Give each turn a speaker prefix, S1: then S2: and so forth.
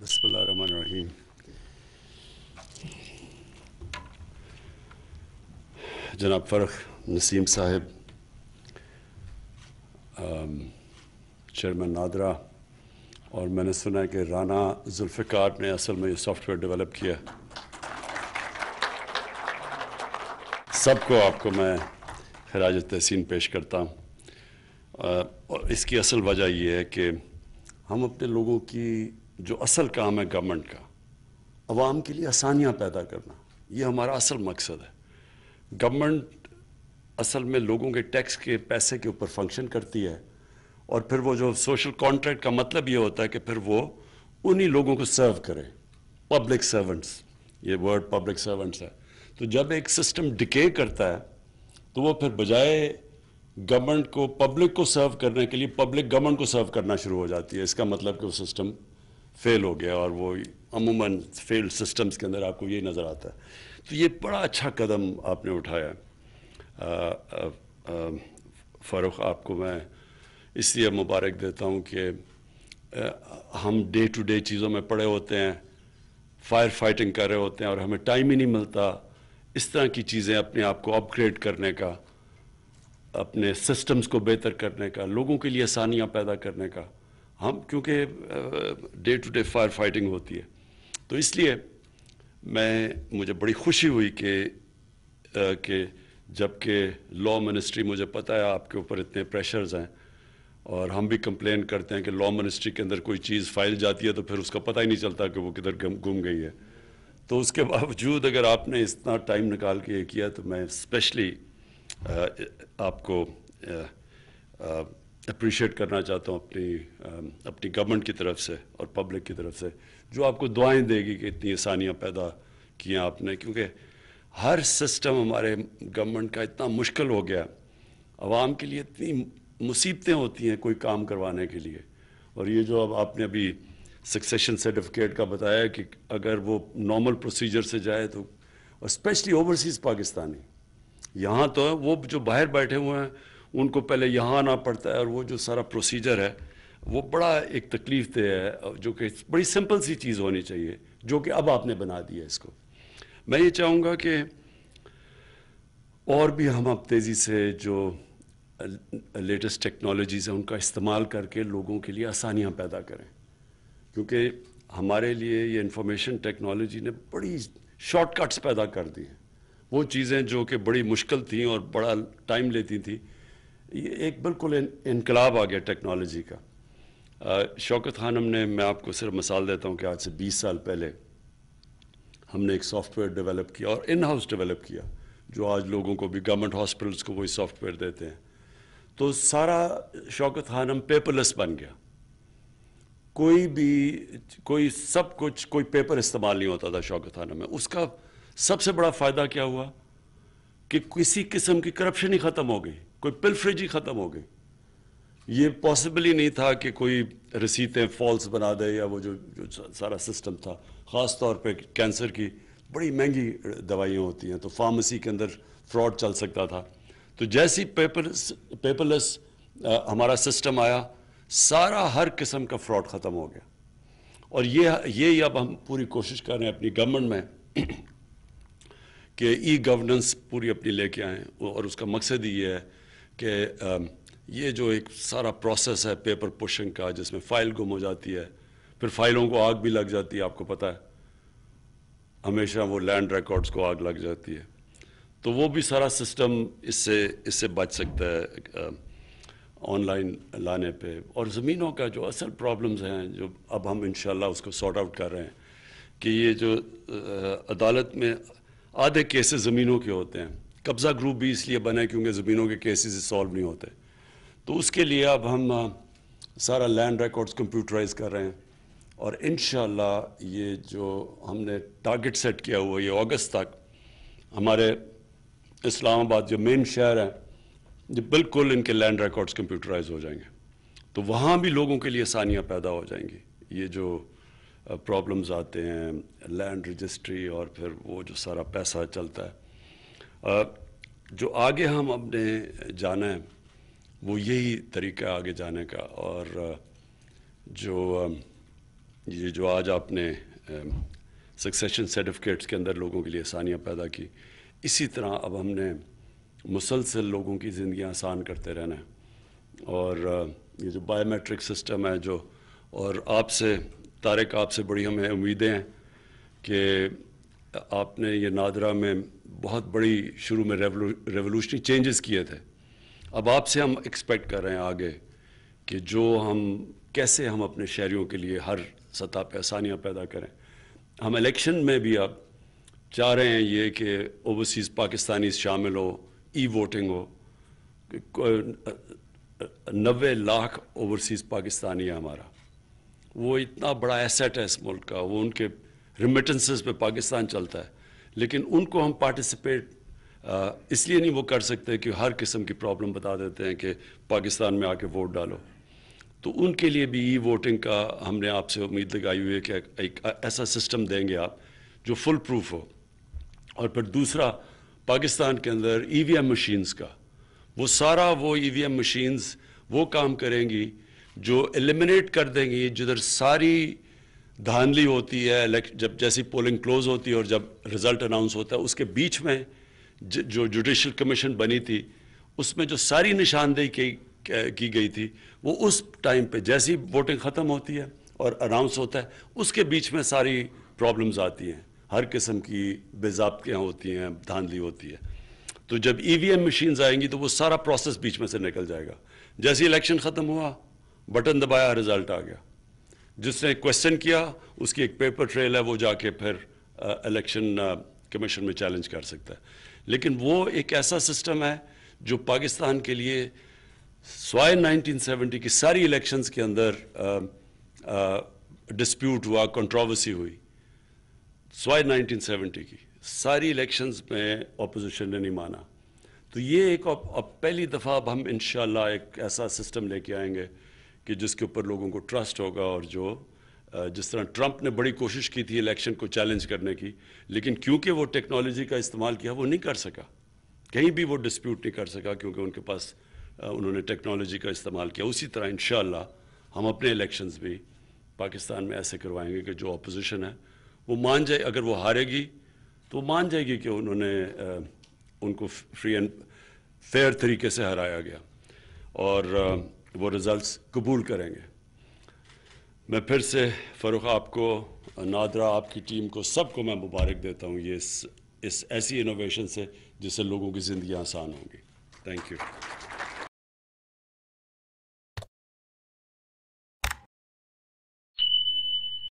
S1: بسم اللہ الرحمن الرحیم. جناب فرخ نسیم صاحب، چیئرمین نادرا، اور میں نے سنا ہے کہ رانا ذوالفقار نے اصل میں یہ سافٹ ویئر ڈیولپ کیا. سب کو آپ کو میں خراج تحسین پیش کرتا ہوں. اور اس کی اصل وجہ یہ ہے کہ ہم اپنے لوگوں کی جو اصل کام ہے گورنمنٹ کا، عوام کے لیے آسانیاں پیدا کرنا، یہ ہمارا اصل مقصد ہے. گورنمنٹ اصل میں لوگوں کے ٹیکس کے پیسے کے اوپر فنکشن کرتی ہے، اور پھر وہ جو سوشل کانٹریکٹ کا مطلب یہ ہوتا ہے کہ پھر وہ انہی لوگوں کو سرو کرے. پبلک سرونٹس، یہ ورڈ پبلک سرونٹس ہے. تو جب ایک سسٹم ڈکے کرتا ہے تو وہ پھر بجائے گورنمنٹ کو پبلک کو سرو کرنے کے لیے پبلک گورنمنٹ کو سرو کرنا شروع ہو جاتی ہے. اس کا مطلب کہ وہ سسٹم فیل ہو گیا، اور وہ عموماً فیلڈ سسٹمز کے اندر آپ کو یہی نظر آتا ہے. تو یہ بڑا اچھا قدم آپ نے اٹھایا. فاروق، آپ کو میں اس لیے مبارک دیتا ہوں کہ ہم ڈے ٹو ڈے چیزوں میں پڑے ہوتے ہیں، فائر فائٹنگ کر رہے ہوتے ہیں، اور ہمیں ٹائم ہی نہیں ملتا اس طرح کی چیزیں اپنے آپ کو اپ گریڈ کرنے کا، اپنے سسٹمز کو بہتر کرنے کا، لوگوں کے لیے آسانیاں پیدا کرنے کا. ہم کیونکہ day to day fire fighting ہوتی ہے، تو اس لیے مجھے بڑی خوشی ہوئی کہ جب کہ لا منسٹری، مجھے پتہ ہے آپ کے اوپر اتنے پریشرز ہیں، اور ہم بھی کمپلین کرتے ہیں کہ لا منسٹری کے اندر کوئی چیز فائل جاتی ہے تو پھر اس کا پتہ ہی نہیں چلتا کہ وہ کدھر گم گئی ہے. تو اس کے باوجود اگر آپ نے اتنا ٹائم نکال کے یہ کیا تو میں اسپیشلی آپ کو اپریشیٹ کرنا چاہتا ہوں اپنی گورنمنٹ کی طرف سے اور پبلک کی طرف سے، جو آپ کو دعائیں دے گی کہ اتنی آسانیاں پیدا کیا آپ نے. کیونکہ ہر سسٹم ہمارے گورنمنٹ کا اتنا مشکل ہو گیا، عوام کے لیے اتنی مصیبتیں ہوتی ہیں کوئی کام کروانے کے لیے. اور یہ جو اب آپ نے ابھی سکسیشن سرٹیفکیٹ کا بتایا کہ اگر وہ نارمل پروسیجر سے جائے تو، اور اسپیشلی اوورسیز پاکستانی، یہاں تو وہ جو باہر بیٹھے ہوئے ہیں ان کو پہلے یہاں آنا پڑتا ہے، اور وہ جو سارا پروسیجر ہے وہ بڑا ایک تکلیف دہ ہے، جو کہ بڑی سمپل سی چیز ہونی چاہیے، جو کہ اب آپ نے بنا دی ہے اس کو. میں یہ چاہوں گا کہ اور بھی ہم اب تیزی سے جو لیٹسٹ ٹیکنالوجیز ہیں ان کا استعمال کر کے لوگوں کے لیے آسانیاں پیدا کریں. کیونکہ ہمارے لیے یہ انفارمیشن ٹیکنالوجی نے بڑی شارٹ کٹس پیدا کر دی ہیں. وہ چیزیں جو کہ بڑی مشکل تھیں اور بڑا ٹائم لیتی تھیں، یہ ایک بالکل انقلاب آ گیا ٹیکنالوجی کا. شوکت خانم نے، میں آپ کو صرف مثال دیتا ہوں کہ آج سے 20 سال پہلے ہم نے ایک سافٹ ویئر ڈیولپ کیا، اور ان ہاؤس ڈیولپ کیا، جو آج لوگوں کو بھی گورنمنٹ ہاسپٹلس کو وہی سافٹ ویئر دیتے ہیں. تو سارا شوکت خانم پیپر لیس بن گیا. کوئی سب کچھ، کوئی پیپر استعمال نہیں ہوتا تھا شوکت خانم میں. اس کا سب سے بڑا فائدہ کیا ہوا کہ کسی قسم کی کرپشن ہی ختم ہو گئی، کوئی پلفریج ہی ختم ہو گئی. یہ پاسبل ہی نہیں تھا کہ کوئی رسیتیں فالس بنا دے، یا وہ جو سارا سسٹم تھا، خاص طور پہ کینسر کی بڑی مہنگی دوائیاں ہوتی ہیں تو فارمیسی کے اندر فراڈ چل سکتا تھا. تو جیسی پیپر لیس ہمارا سسٹم آیا، سارا ہر قسم کا فراڈ ختم ہو گیا. اور یہ اب ہم پوری کوشش کر رہے ہیں اپنی گورنمنٹ میں کہ ای گورننس پوری اپنی لے کے آئیں. اور اس کا مقصد یہ ہے کہ یہ جو ایک سارا پروسیس ہے پیپر پشنگ کا، جس میں فائل گم ہو جاتی ہے، پھر فائلوں کو آگ بھی لگ جاتی ہے، آپ کو پتہ ہے ہمیشہ وہ لینڈ ریکارڈز کو آگ لگ جاتی ہے. تو وہ بھی سارا سسٹم اس سے بچ سکتا ہے آن لائن لانے پہ. اور زمینوں کا جو اصل پرابلمز ہیں، جو اب ہم انشاءاللہ اس کو سارٹ آؤٹ کر رہے ہیں، کہ یہ جو عدالت میں آدھے کیسز زمینوں کے ہوتے ہیں. قبضہ گروپ بھی اس لیے بنا ہے کیونکہ زمینوں کے کیسز سالو نہیں ہوتے. تو اس کے لیے اب ہم سارا لینڈ ریکارڈز کمپیوٹرائز کر رہے ہیں، اور انشاءاللہ یہ جو ہم نے ٹارگٹ سیٹ کیا ہوا یہ اگست تک ہمارے اسلام آباد جو مین شہر ہیں، یہ بالکل ان کے لینڈ ریکارڈز کمپیوٹرائز ہو جائیں گے. تو وہاں بھی لوگوں کے لیے آسانیاں پیدا ہو جائیں گی. یہ جو پرابلمز آتے ہیں لینڈ رجسٹری، اور پھر وہ جو سارا پیسہ چلتا ہے، جو آگے ہم اپنے جانا ہے وہ یہی طریقہ آگے جانے کا. اور جو یہ جو آج آپ نے سکسیشن سرٹیفکیٹس کے اندر لوگوں کے لیے آسانیاں پیدا کی، اسی طرح اب ہم نے مسلسل لوگوں کی زندگیاں آسان کرتے رہنا ہے. اور یہ جو بایو میٹرک سسٹم ہے جو، اور آپ سے طارق، آپ سے بڑی ہمیں امیدیں ہیں کہ آپ نے یہ نادرا میں بہت بڑی شروع میں ریولوشنری چینجز کیے تھے. اب آپ سے ہم ایکسپیکٹ کر رہے ہیں آگے کہ جو کیسے ہم اپنے شہریوں کے لیے ہر سطح پہ آسانیاں پیدا کریں. ہم الیکشن میں بھی اب چاہ رہے ہیں یہ کہ اوورسیز پاکستانیز شامل ہو، ای ووٹنگ ہو. 90 لاکھ اوورسیز پاکستانی ہے ہمارا، وہ اتنا بڑا ایسیٹ ہے اس ملک کا، وہ ان کے ریمیٹنسز پہ پاکستان چلتا ہے، لیکن ان کو ہم پارٹیسپیٹ اس لیے نہیں وہ کر سکتے کہ ہر قسم کی پرابلم بتا دیتے ہیں کہ پاکستان میں آ کے ووٹ ڈالو. تو ان کے لیے بھی ای ووٹنگ کا ہم نے آپ سے امید لگائی ہوئی ہے کہ ایک ایسا سسٹم دیں گے آپ جو فل پروف ہو. اور پھر دوسرا، پاکستان کے اندر ای وی ایم مشینز کا وہ سارا وہ ای وی ایم مشینز وہ کام کریں گی جو ایلیمنیٹ کر دیں گی جدھر ساری دھاندلی ہوتی ہے، جب جیسی پولنگ کلوز ہوتی ہے اور جب رزلٹ اناؤنس ہوتا ہے اس کے بیچ میں جو جوڈیشل کمیشن بنی تھی اس میں جو ساری نشاندہی کی گئی تھی وہ اس ٹائم پہ جیسی ووٹنگ ختم ہوتی ہے اور اناؤنس ہوتا ہے اس کے بیچ میں ساری پرابلمز آتی ہیں، ہر قسم کی بے ضابطیاں ہوتی ہیں، دھاندلی ہوتی ہے. تو جب ای وی ایم مشینز آئیں گی تو وہ سارا پروسیس بیچ میں سے نکل جائے گا. جیسے الیکشن ختم ہوا، بٹن دبایا، رزلٹ آ گیا. جس نے کویسچن کیا اس کی ایک پیپر ٹریل ہے، وہ جا کے پھر الیکشن کمیشن میں چیلنج کر سکتا ہے. لیکن وہ ایک ایسا سسٹم ہے جو پاکستان کے لیے سوائے 1970 کی ساری الیکشنز کے اندر ڈسپیوٹ ہوا، کنٹروورسی ہوئی، سوائے 1970 کی ساری الیکشنز میں اپوزیشن نے نہیں مانا. تو یہ ایک اب پہلی دفعہ اب ہم انشاءاللہ ایک ایسا سسٹم لے کے آئیں گے کہ جس کے اوپر لوگوں کو ٹرسٹ ہوگا. اور جو جس طرح ٹرمپ نے بڑی کوشش کی تھی الیکشن کو چیلنج کرنے کی، لیکن کیونکہ وہ ٹیکنالوجی کا استعمال کیا وہ نہیں کر سکا، کہیں بھی وہ ڈسپیوٹ نہیں کر سکا کیونکہ ان کے پاس انہوں نے ٹیکنالوجی کا استعمال کیا. اسی طرح انشاءاللہ ہم اپنے الیکشنز بھی پاکستان میں ایسے کروائیں گے کہ جو اپوزیشن ہے وہ مان جائے، اگر وہ ہارے گی تو وہ مان جائے گی کہ انہوں نے ان کو فری اینڈ فیئر طریقے سے ہرایا گیا اور وہ رزلٹس قبول کریں گے. میں پھر سے فاروق آپ کو، نادرا، آپ کی ٹیم کو، سب کو میں مبارک دیتا ہوں یہ اس ایسی انوویشن سے جس سے لوگوں کی زندگیاں آسان ہوں گی. Thank you.